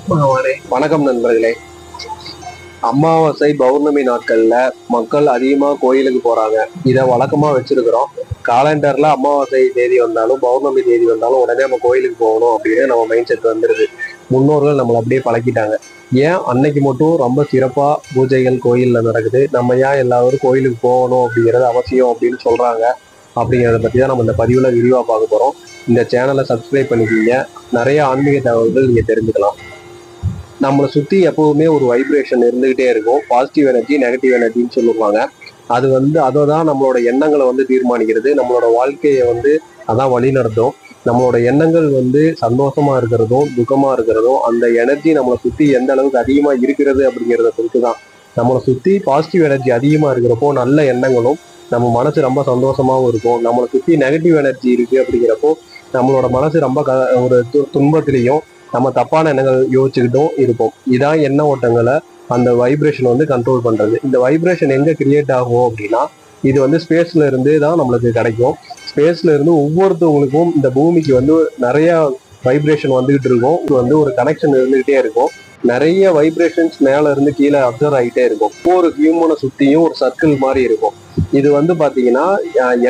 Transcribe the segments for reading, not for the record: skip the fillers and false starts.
வணக்கம் நண்பர்களே. அமாவாசை பௌர்ணமி நாட்கள்ல மக்கள் அதிகமா கோயிலுக்கு போறாங்க. இதை வழக்கமா வச்சிருக்கிறோம். காலண்டர்ல அமாவாசை தேதி வந்தாலும் பௌர்ணமி தேதி வந்தாலும் உடனே நம்ம கோயிலுக்கு போகணும் அப்படின்னு நம்ம மைண்ட் செட் வந்துருது. முன்னோர்கள் நம்மளை அப்படியே பழக்கிட்டாங்க. ஏன் அன்னைக்கு மட்டும் ரொம்ப சிறப்பா பூஜைகள் கோயில்ல நடக்குது, நம்ம ஏன் எல்லாரும் கோயிலுக்கு போகணும் அப்படிங்கிறது அவசியம் அப்படின்னு சொல்றாங்க அப்படிங்கிறத பத்தி தான் நம்ம இந்த பதிவுல விரிவா பார்க்க போறோம். இந்த சேனலை சப்ஸ்கிரைப் பண்ணிக்கிங்க. நிறைய ஆன்மீக தகவல்கள் நீங்க தெரிஞ்சுக்கலாம். நம்மளை சுற்றி எப்பவுமே ஒரு வைப்ரேஷன் இருந்துகிட்டே இருக்கும். பாசிட்டிவ் எனர்ஜி, நெகட்டிவ் எனர்ஜின்னு சொல்லுவாங்க. அது அதை தான் நம்மளோட எண்ணங்களை தீர்மானிக்கிறது. நம்மளோட வாழ்க்கையை அதான் வழி நடத்தும். நம்மளோட எண்ணங்கள் சந்தோஷமா இருக்கிறதும் துக்கமா இருக்கிறதும் அந்த எனர்ஜி நம்மளை சுற்றி எந்த அளவுக்கு அதிகமா இருக்கிறது அப்படிங்கிறத பொறுத்து தான். நம்மளை சுற்றி பாசிட்டிவ் எனர்ஜி அதிகமா இருக்கிறப்போ நல்ல எண்ணங்களும் நம்ம மனசு ரொம்ப சந்தோஷமாவும் இருக்கும். நம்மளை சுற்றி நெகட்டிவ் எனர்ஜி இருக்கு அப்படிங்கிறப்போ நம்மளோட மனசு ரொம்ப ஒரு துன்பத்திலையும் நம்ம தப்பான எண்ணங்கள் யோசிச்சுக்கிட்டும் இருப்போம். இதான் எண்ண ஓட்டங்களை அந்த வைப்ரேஷன் கண்ட்ரோல் பண்றது. இந்த வைப்ரேஷன் எங்க கிரியேட் ஆகும் அப்படின்னா இது ஸ்பேஸ்ல இருந்து தான் நம்மளுக்கு கிடைக்கும். ஸ்பேஸ்ல இருந்து ஒவ்வொருத்தவங்களுக்கும் இந்த பூமிக்கு நிறைய வைப்ரேஷன் வந்துகிட்டு இருக்கும். இது ஒரு கனெக்ஷன் இருந்துகிட்டே இருக்கும். நிறைய வைப்ரேஷன்ஸ் மேல இருந்து கீழே அப்சர்வ் ஆகிட்டே இருக்கும். ஒவ்வொரு ஹியூமனை சுத்தியும் ஒரு சர்க்கிள் மாதிரி இருக்கும். இது பாத்தீங்கன்னா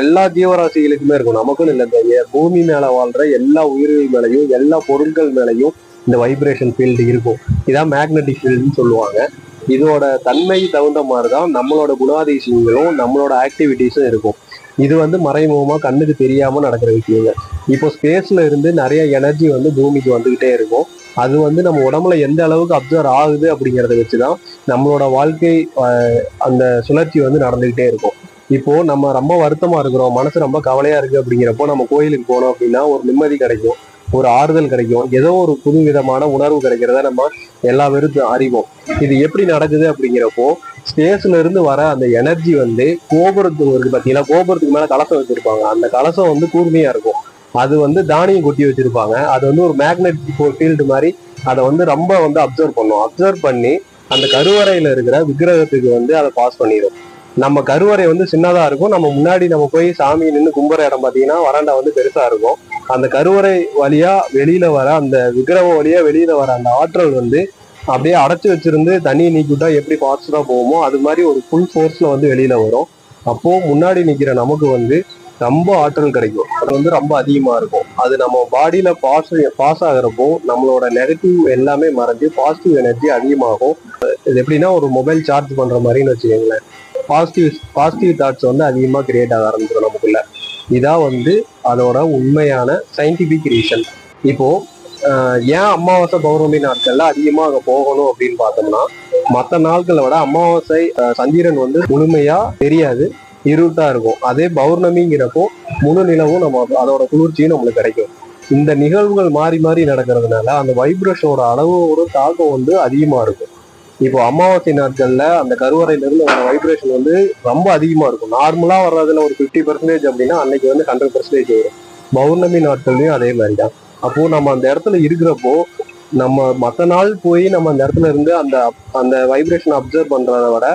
எல்லா ஜீவராசிகளுக்குமே இருக்கும். நமக்கும் இல்லை, இந்த பூமி மேல வாழ்ற எல்லா உயிர்கள் மேலையும் எல்லா பொருட்கள் மேலையும் இந்த வைப்ரேஷன் ஃபீல்டு இருக்கும். இதான் மேக்னெட்டிக் ஃபீல்டுன்னு சொல்லுவாங்க. இதோட தன்மை தகுந்த மாதிரிதான் நம்மளோட குணாதிசயங்களும் நம்மளோட ஆக்டிவிட்டிஸும் இருக்கும். இது மறைமுகமா கண்ணுக்கு தெரியாம நடக்கிற விஷயங்க. இப்போ ஸ்பேஸ்ல இருந்து நிறைய எனர்ஜி பூமிக்கு வந்துகிட்டே இருக்கும். அது நம்ம உடம்புல எந்த அளவுக்கு அப்சர்வ் ஆகுது அப்படிங்கிறத வச்சுதான் நம்மளோட வாழ்க்கை அந்த சுழற்சி நடந்துகிட்டே இருக்கும். இப்போ நம்ம ரொம்ப வருத்தமா இருக்கிறோம், மனசு ரொம்ப கவலையா இருக்கு அப்படிங்கிறப்போ நம்ம கோயிலுக்கு போனோம் அப்படின்னா ஒரு நிம்மதி கிடைக்கும், ஒரு ஆறுதல் கிடைக்கும், ஏதோ ஒரு புது விதமான உணர்வு கிடைக்கிறத நம்ம எல்லா பேரும் அறிவோம். இது எப்படி நடக்குது அப்படிங்கிறப்போ ஸ்பேஸ்ல இருந்து வர அந்த எனர்ஜி கோபுரத்துக்கு இருக்கு பார்த்தீங்களா, கோபுரத்துக்கு மேல கலசம் வச்சிருப்பாங்க. அந்த கலசம் கூர்மையா இருக்கும். அது தானியம் கொட்டி வச்சிருப்பாங்க. அது ஒரு மேக்னெட்டிக் ஃபீல்டு மாதிரி அதை ரொம்ப அப்சர்வ் பண்ணும். அப்சர்வ் பண்ணி அந்த கருவறையில இருக்கிற விக்கிரகத்துக்கு அதை பாஸ் பண்ணிடும். நம்ம கருவறை சின்னதா இருக்கும். நம்ம முன்னாடி நம்ம போய் சாமி நின்று கும்புற இடம் பார்த்தீங்கன்னா வராண்டா பெருசா இருக்கும். அந்த கருவறை வழியா வெளியில வர அந்த விக்கிரகம் வழியா வெளியில வர அந்த ஆற்றல் அப்படியே அடைச்சு வச்சிருந்து தண்ணியை நீக்கிவிட்டா எப்படி ஃபாஸ்டா போகுமோ அது மாதிரி ஒரு ஃபுல் ஃபோர்ஸ்ல வெளியில வரும். அப்போ முன்னாடி நிக்கிற நமக்கு ரொம்ப ஆற்றல் கிடைக்கும். அது ரொம்ப அதிகமா இருக்கும். அது நம்ம பாடியில பாஸ் ஆகிறப்போ நம்மளோட நெகட்டிவ் எல்லாமே மறைஞ்சு பாசிட்டிவ் எனர்ஜி அதிகமாகும். இது எப்படின்னா ஒரு மொபைல் சார்ஜ் பண்ற மாதிரின்னு வச்சுக்கோங்களேன். பாசிட்டிவ் தாட்ஸ் அதிகமா கிரியேட் ஆக ஆரம்பிச்சிடும் நமக்குள்ள. இதான் அதோட உண்மையான சயின்டிபிக் ரீசன். இப்போ ஏன் அமாவாசை பௌர்ணமி நாட்கள்ல அதிகமா அங்க போகணும் அப்படின்னு பார்த்தோம்னா, மற்ற நாட்களை விட அமாவாசை சந்திரன் முழுமையா தெரியாது, இருட்டா இருக்கும். அதே பௌர்ணமிங்கிறப்போ முழு நிலவும் நம்ம அதோட குளிர்ச்சியும் நம்மளுக்கு கிடைக்கும். இந்த நிகழ்வுகள் மாறி மாறி நடக்கிறதுனால அந்த வைப்ரேஷனோட அளவு ஒரு தாக்கம் அதிகமா இருக்கும். இப்போ அமாவாசை நாட்கள்ல அந்த கருவறையில இருந்து வர வைப்ரேஷன் ரொம்ப அதிகமா இருக்கும். நார்மலா வர்றதுல ஒரு 50% அப்படின்னா அன்னைக்கு 100% வரும். பௌர்ணமி நாட்கள்லயும் அதே மாதிரிதான். அப்போ நம்ம அந்த இடத்துல இருக்கிறப்போ நம்ம மற்ற நாள் போய் நம்ம அந்த இடத்துல இருந்து அந்த அந்த வைப்ரேஷன் அப்சர்வ் பண்றதை விட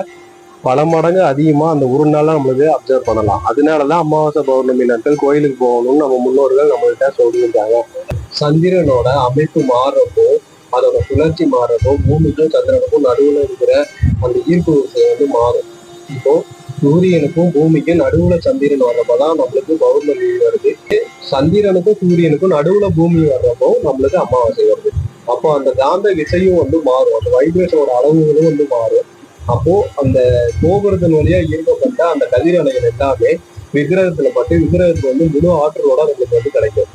பல மடங்கு அதிகமா அந்த ஒரு நாளா நம்மளுக்கு அப்சர்வ் பண்ணலாம். அதனாலதான் அமாவாசை பௌர்ணமி நாட்கள் கோயிலுக்கு போகணும்னு நம்ம முன்னோர்கள் நம்மள்கிட்ட சொல்லியிருக்காங்க. சந்திரனோட அமைப்பு மாறுறப்போ அதோட சுழற்சி மாறுறப்போ பூமிக்கும் சந்திரனுக்கும் நடுவுல இருக்கிற அந்த ஈர்ப்பு விசை மாறும். இப்போ சூரியனுக்கும் பூமிக்கும் நடுவுல சந்திரன் வர்றப்பதான் நம்மளுக்கு பௌர்ணமி வருது. சந்திரனுக்கும் சூரியனுக்கும் நடுவுல பூமி வர்றப்போ நம்மளுக்கு அமாவாசை வருது. அப்போ அந்த காந்த விசையும் மாறும். அந்த வைப்ரேஷனோட அளவுகளும் மாறும். அப்போ அந்த கோபுரத்தின் வழியா ஈர்க்கப்பட்ட அந்த கதிரலைகள் எல்லாமே விக்கிரகத்துல பட்டு விக்கிரகத்துக்கு முழு ஆற்றலோட நம்மளுக்கு கிடைக்கும்.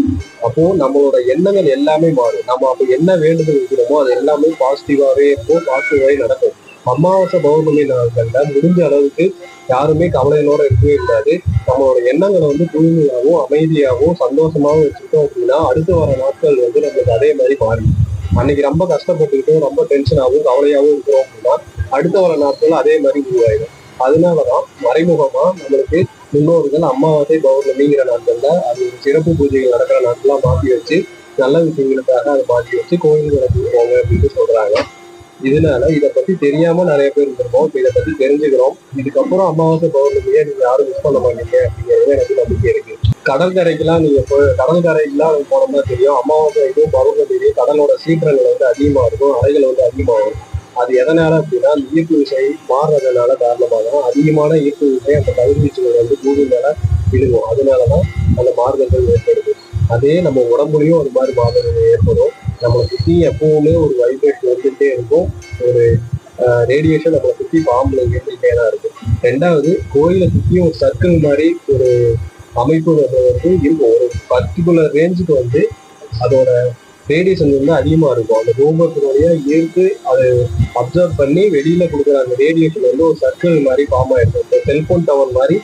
அப்போ நம்மளோட எண்ணங்கள் எல்லாமே மாறும். நம்ம அப்போ என்ன வேண்டுதல் வைக்கிறோமோ அது எல்லாமே பாசிட்டிவாவே இருக்கும், பாசிட்டிவாவே நடக்கும். அமாவாசை பௌர்ணமி நாட்கள்ல முடிஞ்ச அளவுக்கு யாருமே கவலைகளோட இருக்கவே கூடாது. நம்மளோட எண்ணங்களை தூய்மையாகவும் அமைதியாகவும் சந்தோஷமாகவும் வச்சுக்கிட்டோம் அப்படின்னா அடுத்து வர நாட்கள் நம்மளுக்கு அதே மாதிரி மாறும். அன்னைக்கு ரொம்ப கஷ்டப்பட்டுக்கிட்டும் ரொம்ப டென்ஷனாகவும் கவலையாகவும் இருக்கிறோம் அப்படின்னா அடுத்த வர நாட்கள் அதே மாதிரி உருவாயிடும். அதனாலதான் மறைமுகமா நம்மளுக்கு முன்னோர்கள் அமாவாசை பௌர்ணமிங்கிற நாட்கள்ல அது ஒரு சிறப்பு பூஜைகள் நடக்கிற நாட்களா மாற்றி வச்சு நல்ல விஷயங்களுக்காக அதை மாற்றி வச்சு கோயில்களுக்கு போங்க அப்படின்னு சொல்றாங்க. இதனால இதை பத்தி தெரியாம நிறைய பேர் இருந்திருக்கோம். இப்ப இதை பத்தி தெரிஞ்சுக்கிறோம். இதுக்கப்புறம் அமாவாசை பௌர்ணமியை நீங்க யாரும் மிஸ் பண்ண மாட்டீங்க அப்படிங்கிறது எனக்கு நம்பிக்கை இருக்கு. கடற்கரைக்கெல்லாம் நீங்க கடற்கரைக்கெல்லாம் போனோம்னா தெரியும், அமாவாசை இது பௌர்ணமி கடலோட சீற்றங்கள் வந்து அதிகமா இருக்கும், அலைகள் வந்து அதிகமாகும். அது எதனால அப்படின்னா அந்த ஈர்ப்பு விசை மாறுறதுனால காரணமாக அதிகமான ஈர்ப்பு விசை அந்த கதிர்வீச்சுகள் வந்து பூமி மேல விழுகும். அதனாலதான் அந்த மாறுதல்கள் ஏற்படுது. அதே நம்ம உடம்புலயும் அது மாதிரி மாறுதல்கள் ஏற்படும். நம்மளை சுத்தி எப்பவுமே ஒரு வைப்ரேஷன் வந்துட்டே இருக்கும். ஒரு ரேடியேஷன் நம்மளை சுத்தி பாம்புல இருந்துகிட்டே தான் இருக்கும். ரெண்டாவது, கோயிலை சுத்தி ஒரு சர்க்கிள் மாதிரி ஒரு அமைப்பு வந்து இருக்கும். ஒரு பர்டிகுலர் ரேஞ்சுக்கு வந்து அதோட ரேடியேஷன் வந்து அதிகமா இருக்கும். அந்த கோபுரத்தினுடைய ஈர்த்து அதை அப்சர்வ் பண்ணி வெளியில கொடுக்குற அந்த ரேடியேஷன் வந்து ஒரு சர்க்கிள் மாதிரி ஃபார்ம் ஆயிருக்கும். இந்த செல்போன் டவர் மாதிரி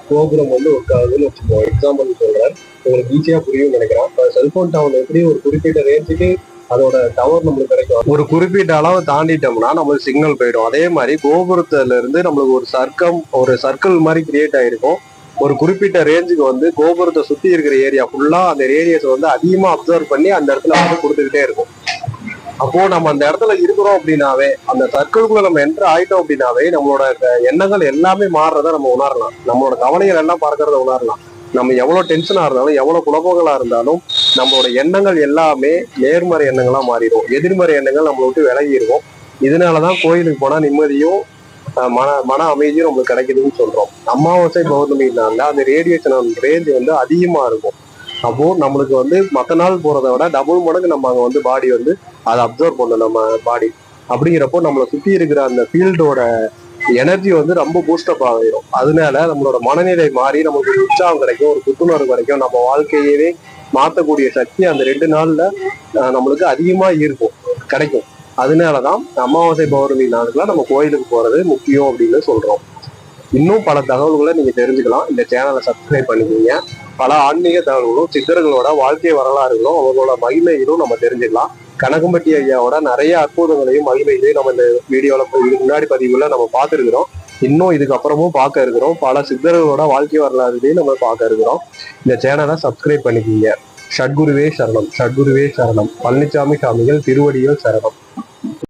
கோபுரம் வந்து ஒர்க் ஆகுதுன்னு வச்சுக்கோங்க. எக்ஸாம்பிள் சொல்றேன், உங்களுக்கு ஈஸியா புரியும் நினைக்கிறேன். இப்போ செல்போன் டவர் எப்படி ஒரு குறிப்பிட்ட ரேஞ்சுக்கு அதோட டவர் நம்மளுக்கு கிடைக்கும், ஒரு குறிப்பிட்ட அளவு தாண்டிட்டோம்னா நம்மளுக்கு சிக்னல் போயிடும். அதே மாதிரி கோபுரத்துல இருந்து நம்மளுக்கு ஒரு சர்க்கிள் மாதிரி கிரியேட் ஆயிருக்கும். ஒரு குறிப்பிட்ட ரேஞ்சுக்கு வந்து கோபுரத்தை சுத்தி இருக்கிற ஏரியா ஃபுல்லா அந்த ரேடியஸ் வந்து அதிகமா அப்சர்வ் பண்ணி அந்த இடத்துல வந்து கொடுத்துக்கிட்டே இருக்கும். அப்போ நம்ம அந்த இடத்துல இருக்கிறோம் அப்படின்னாவே, அந்த சர்க்கிள்குள்ள நம்ம என்டர் ஆயிட்டோம் அப்படின்னாவே நம்மளோட எண்ணங்கள் எல்லாமே மாறுறத நம்ம உணரலாம். நம்மளோட கவலைகள் எல்லாம் பார்க்கறத உணரலாம். நம்ம எவ்வளவு டென்ஷனா இருந்தாலும் எவ்வளவு குழப்பங்களா இருந்தாலும் நம்மளோட எண்ணங்கள் எல்லாமே நேர்மறை எண்ணங்களா மாறிடும். எதிர்மறை எண்ணங்கள் நம்மளை விட்டு விலகி இருக்கும். இதனாலதான் கோயிலுக்கு போனா நிம்மதியும் மன அமைதியும் நம்மளுக்கு கிடைக்குதுன்னு சொல்றோம். அமாவாசை பௌர்ணமினால அந்த ரேடியேஷன் ரேஞ்ச் வந்து அதிகமா இருக்கும். அப்போ நம்மளுக்கு வந்து மற்ற நாள் போறதை விட டபுள் மடங்கு நம்ம அங்க வந்து பாடி வந்து அதை அப்சர்வ் பண்ணும் நம்ம பாடி. அப்படிங்கிறப்போ நம்மளை சுத்தி இருக்கிற அந்த ஃபீல்டோட எனர்ஜி வந்து ரொம்ப பூஸ்டப் ஆகிடும். அதனால நம்மளோட மனநிலை மாறி நமக்கு ஒரு உற்சாகம் கிடைக்கும், ஒரு புத்துணர்வு கிடைக்கும். நம்ம வாழ்க்கையவே மாற்றக்கூடிய சக்தி அந்த 2 நாள்ல நம்மளுக்கு அதிகமா இருக்கும், கிடைக்கும். அதனாலதான் அமாவாசை பௌர்ணமி நாளுக்குலாம் நம்ம கோயிலுக்கு போறது முக்கியம் அப்படின்னு சொல்றோம். இன்னும் பல தகவல்களை நீங்க தெரிஞ்சுக்கலாம். இந்த சேனலை சப்ஸ்கிரைப் பண்ணிக்கோங்க. பல ஆன்மீக தகவல்களும் சித்தர்களோட வாழ்க்கை வரலாறுகளும் அவங்களோட மகிமைகளும் நம்ம தெரிஞ்சுக்கலாம். கனகம்பட்டி ஐயாவோட நிறைய அற்புதங்களையும் மகிமைகளையும் நம்ம இந்த வீடியோல இதுக்கு முன்னாடி பதிவுல நம்ம பார்த்துருக்கிறோம். இன்னும் இதுக்கப்புறமும் பார்க்க இருக்கிறோம். பல சித்தர்களோட வாழ்க்கை வரலாறுகளையும் நம்ம பார்க்க இருக்கிறோம். இந்த சேனலை சப்ஸ்கிரைப் பண்ணிக்கோங்க. ஷட்குருவே சரணம், ஷட்குருவே சரணம். பழனிசாமி சாமிகள் திருவடிகள் சரணம்.